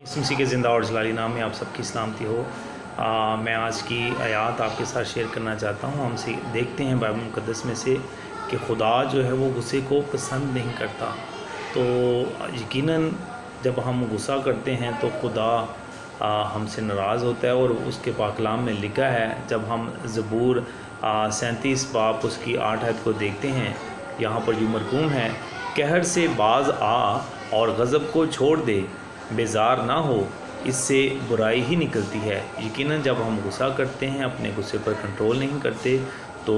इसी के ज़िंदा और जलाली नाम में आप सबकी सलामती हो। मैं आज की आयत आपके साथ शेयर करना चाहता हूँ। हम देखते हैं बाइबल मुक़द्दस में से कि खुदा जो है वो गुस्से को पसंद नहीं करता। तो यकीनन जब हम गुस्सा करते हैं तो खुदा हमसे नाराज़ होता है। और उसके पाक कलाम में लिखा है, जब हम ज़बूर 37 बाब उसकी 8 आयत को देखते हैं, यहाँ पर जो मरकूम है, कहर से बाज आ और गज़ब को छोड़ दे, बेजार ना हो, इससे बुराई ही निकलती है। यकीनन जब हम गुस्सा करते हैं, अपने गुस्से पर कंट्रोल नहीं करते, तो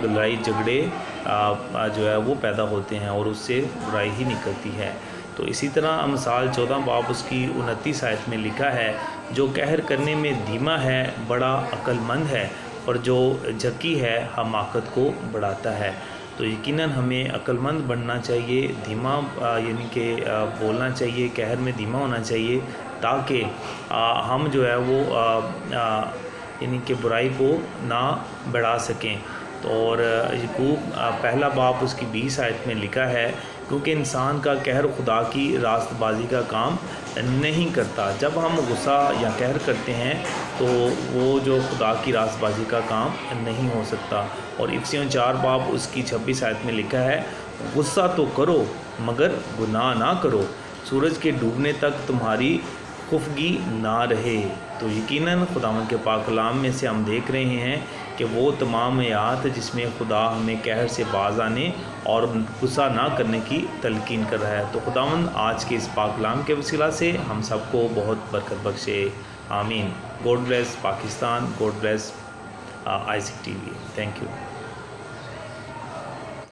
लड़ाई झगड़े जो है वो पैदा होते हैं और उससे बुराई ही निकलती है। तो इसी तरह अमसाल 14 बाब उसकी 29 आयत में लिखा है, जो कहर करने में धीमा है बड़ा अक्लमंद है, और जो झकी है हमाकत को बढ़ाता है। तो यकीनन हमें अक्लमंद बनना चाहिए, धीमा यानी कि बोलना चाहिए, कहर में धीमा होना चाहिए, ताकि हम जो है वो यानी कि बुराई को ना बढ़ा सकें। तो और याकूब पहला बाब उसकी 20 आयत में लिखा है, क्योंकि इंसान का कहर खुदा की रास्तबाजी का काम नहीं करता। जब हम गुस्सा या कहर करते हैं तो वो जो खुदा की रास्तबाजी का काम नहीं हो सकता। और इफिसियों 4 बाब उसकी 26 आयत में लिखा है, गुस्सा तो करो मगर गुनाह ना करो, सूरज के डूबने तक तुम्हारी खुफगी ना रहे। तो यकीनन खुदावंद के पाक कलाम में से हम देख रहे हैं कि वो तमाम आयत जिसमें खुदा हमें कहर से बाज आने और गुस्सा ना करने की तलकीन कर रहा है। तो खुदावंद आज के इस पाक कलाम के वसीला से हम सबको बहुत बरकत बख्शे। आमीन। God bless Pakistan, God bless ISIC TV। Thank you.